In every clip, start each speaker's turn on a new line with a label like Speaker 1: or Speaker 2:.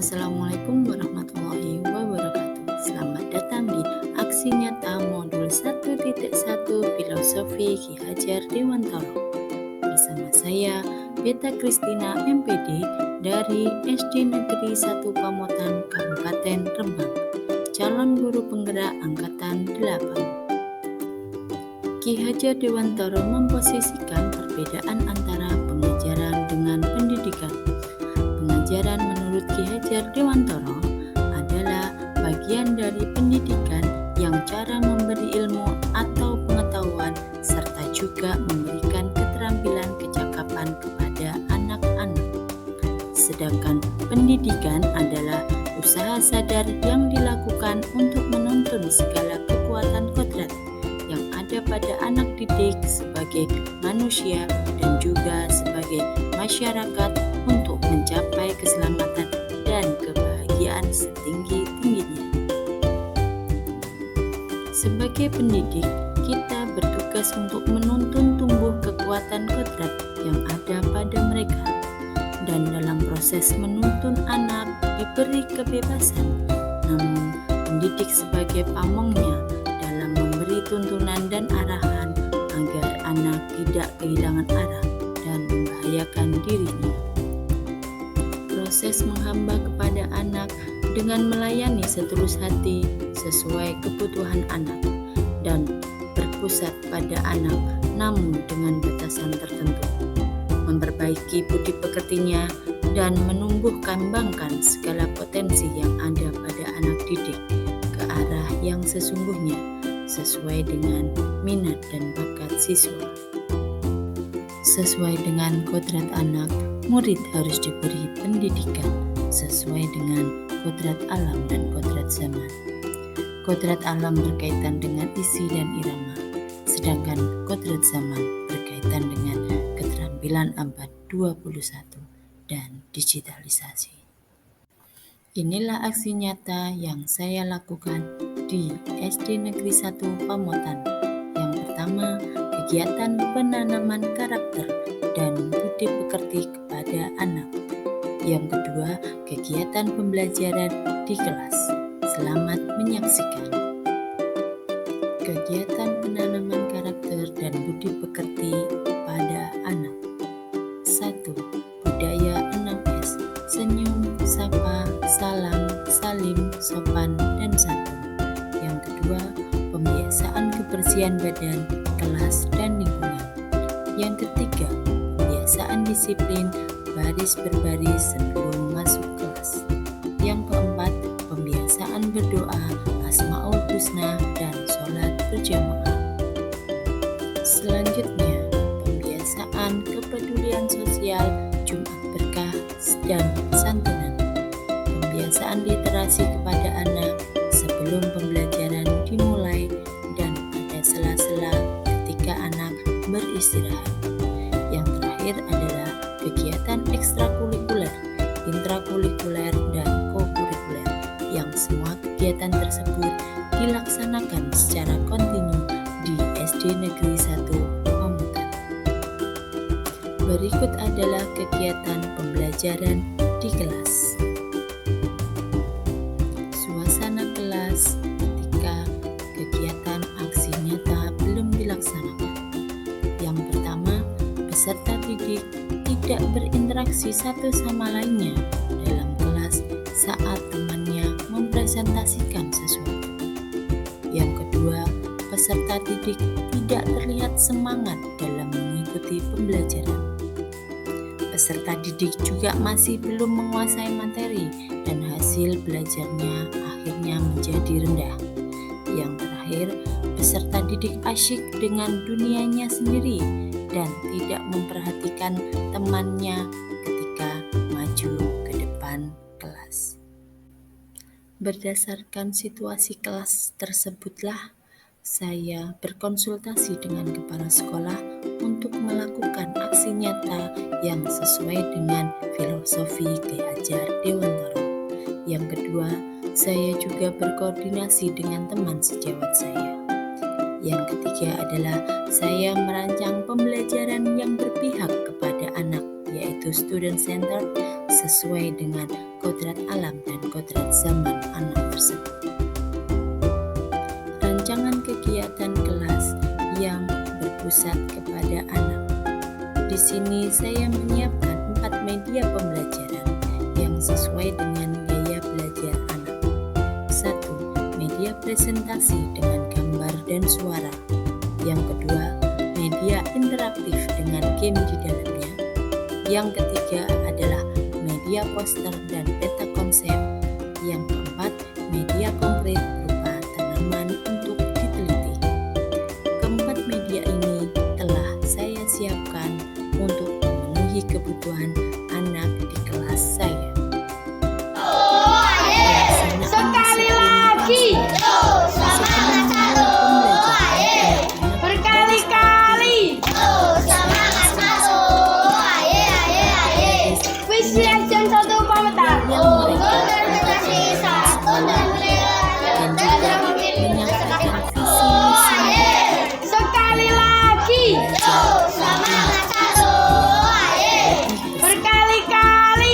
Speaker 1: Assalamualaikum warahmatullahi wabarakatuh. Selamat datang di Aksi Nyata Modul 1.1 Filosofi Ki Hajar Dewantara. Bersama saya, Beta Kristina MPD dari SD Negeri 1 Pamotan, Kabupaten Rembang, calon guru penggerak Angkatan 8. Ki Hajar Dewantara memposisikan perbedaan antara pengajaran dengan pendidikan. Pengajaran menurut Ki Hajar Dewantara adalah bagian dari pendidikan yang cara memberi ilmu atau pengetahuan serta juga memberikan keterampilan kecakapan kepada anak-anak. Sedangkan pendidikan adalah usaha sadar yang dilakukan untuk menuntun segala kekuatan kodrat yang ada pada anak didik sebagai manusia dan juga sebagai masyarakat untuk mencapai keselamatan dan kebahagiaan setinggi-tingginya. Sebagai pendidik, kita bertugas untuk menuntun tumbuh kekuatan kodrat yang ada pada mereka. Dan dalam proses menuntun anak diberi kebebasan, namun pendidik sebagai pamongnya dalam memberi tuntunan dan arahan agar anak tidak kehilangan arah dan membahayakan dirinya. Proses menghamba kepada anak dengan melayani setulus hati sesuai kebutuhan anak dan berpusat pada anak namun dengan batasan tertentu, memperbaiki budi pekertinya dan menumbuh kembangkan segala potensi yang ada pada anak didik ke arah yang sesungguhnya sesuai dengan minat dan bakat siswa. Sesuai dengan kodrat anak, murid harus diberi pendidikan sesuai dengan kodrat alam dan kodrat zaman. Kodrat alam berkaitan dengan isi dan irama, sedangkan kodrat zaman berkaitan dengan keterampilan abad 21 dan digitalisasi. Inilah aksi nyata yang saya lakukan di SD Negeri 1 Pamotan. Yang pertama, kegiatan penanaman karakter dan budi pekerti kepada anak. Yang kedua, kegiatan pembelajaran di kelas. Selamat menyaksikan. Kegiatan penanaman karakter dan budi pekerti pada anak. 1. Budaya 6S. Senyum, sapa, salam, salim, sopan, dan santun. Yang kedua, pembiasaan kebersihan badan, kelas, dan lingkungan. Yang ketiga, pembiasaan disiplin baris berbaris sebelum masuk kelas. Yang keempat, pembiasaan berdoa, Asmaul Husna, dan sholat berjamaah. Selanjutnya, pembiasaan kepedulian sosial, Jumat berkah, dan santunan. Pembiasaan literasi kepada anak sebelum pembelajaran dimulai dan pada sela-sela ketika anak beristirahat. Yang terakhir adalah kegiatan ekstrakurikuler, intrakurikuler, dan kokurikuler yang semua kegiatan tersebut dilaksanakan secara kontinu di SD Negeri 1 Pamotan. Berikut adalah kegiatan pembelajaran di kelas. Suasana kelas ketika kegiatan aksi nyata belum dilaksanakan. Yang pertama, peserta didik tidak berinteraksi satu sama lainnya dalam kelas saat temannya mempresentasikan sesuatu. Yang kedua, peserta didik tidak terlihat semangat dalam mengikuti pembelajaran. Peserta didik juga masih belum menguasai materi dan hasil belajarnya akhirnya menjadi rendah. Yang terakhir, peserta didik asyik dengan dunianya sendiri dan tidak memperhatikan temannya ketika maju ke depan kelas. Berdasarkan situasi kelas tersebutlah saya berkonsultasi dengan kepala sekolah untuk melakukan aksi nyata yang sesuai dengan filosofi Ki Hajar Dewantara. Yang kedua, saya juga berkoordinasi dengan teman sejawat saya. Yang ketiga adalah saya merancang pembelajaran yang berpihak kepada anak, yaitu student center, sesuai dengan kodrat alam dan kodrat zaman anak tersebut. Rancangan kegiatan kelas yang berpusat kepada anak. Di sini saya menyiapkan 4 media pembelajaran yang sesuai dengan gaya belajar anak. 1. Media presentasi dengan gambar dan suara. Yang kedua, media interaktif dengan game di dalamnya. Yang ketiga adalah media poster dan peta konsep. Yang keempat, media konkret berupa tanaman untuk diteliti. Keempat media ini telah saya siapkan untuk memenuhi kebutuhan anak di kelas saya.
Speaker 2: Sekali lagi,
Speaker 1: Sebelum memulai pembelajaran,
Speaker 2: berkali-kali. Visi action 1 komentar.
Speaker 1: dan juga menyampaikan visi misi
Speaker 2: Sekali lagi, berkali-kali.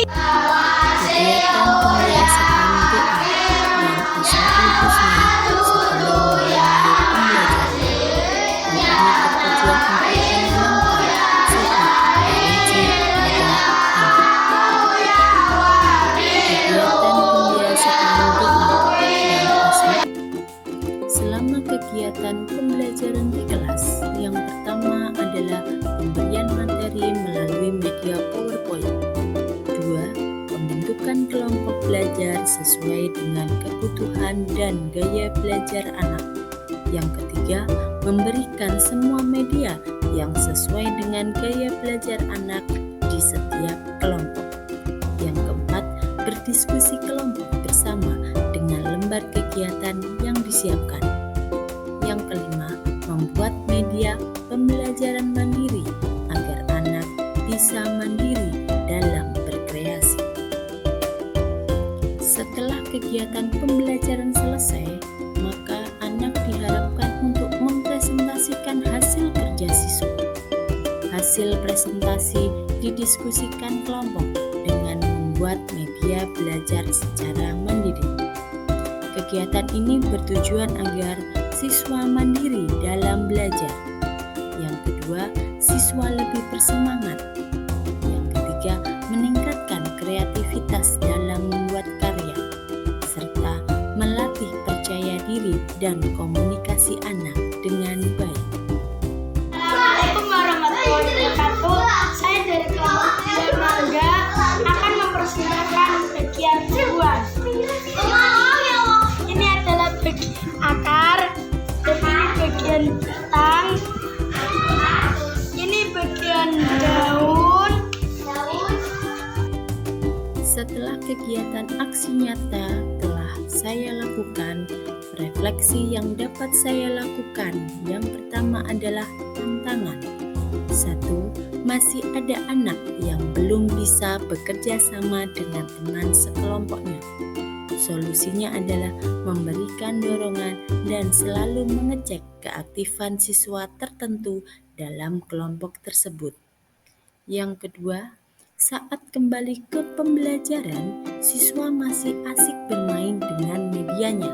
Speaker 1: kegiatan pembiasaan doa dan usaha sebelum memulai pembelajaran. Ini bertujuan untuk menenangkan sikap energi pada anak. Kegiatan pembiasaan doa dan usaha. Selama kegiatan pembelajaran di kelas, yang pertama adalah pemberian materi melalui media PowerPoint. 2. Pembentukan kelompok belajar sesuai dengan kebutuhan dan gaya belajar anak. Yang ketiga, memberikan semua media yang sesuai dengan gaya belajar anak di setiap kelompok. Yang keempat, berdiskusi kelompok bersama dengan lembar kegiatan yang disiapkan. Yang kelima, membuat media pembelajaran mandiri agar anak bisa mandiri dalam berkreasi. Setelah kegiatan pembelajaran selesai, maka anak diharapkan untuk mempresentasikan hasil kerja siswa. Hasil presentasi didiskusikan kelompok dengan membuat media belajar secara mandiri. Kegiatan ini bertujuan agar siswa mandiri dalam belajar. Yang kedua, siswa lebih bersemangat. Yang ketiga, meningkatkan kreativitas dalam membuat karya, serta melatih percaya diri dan komunikasi anak dengan baik.
Speaker 2: Assalamualaikum warahmatullahi wabarakatuh. Saya dari kelompok Mangga akan mempersembahkan bagian buah. Ini adalah bagian akar, ini bagian batang, ini bagian daun.
Speaker 1: Setelah kegiatan aksi nyata telah saya lakukan, refleksi yang dapat saya lakukan yang pertama adalah tantangan. 1. Masih ada anak yang belum bisa bekerja sama dengan teman sekelompoknya. Solusinya adalah memberikan dorongan dan selalu mengecek keaktifan siswa tertentu dalam kelompok tersebut. Yang kedua, saat kembali ke pembelajaran, siswa masih asik bermain dengan medianya.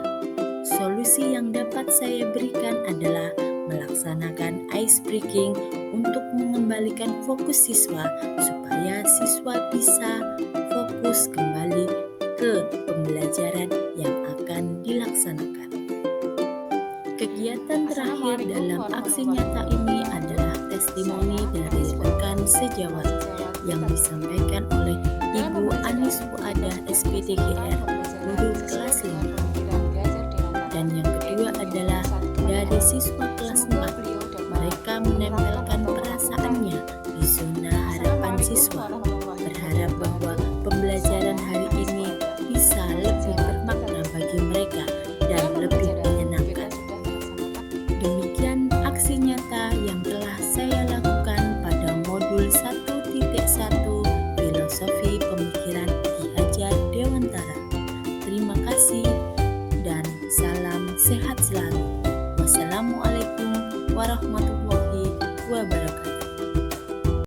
Speaker 1: Solusi yang dapat saya berikan adalah melaksanakan ice breaking untuk mengembalikan fokus siswa supaya siswa bisa fokus kembali ke pembelajaran yang akan dilaksanakan. Kegiatan terakhir dalam aksi nyata ini adalah testimoni dari rekan sejawat yang disampaikan oleh Ibu Anis Fuadah SPDGR, guru kelas 5. Dan yang kedua adalah dari siswa kelas 4. Mereka menempelkan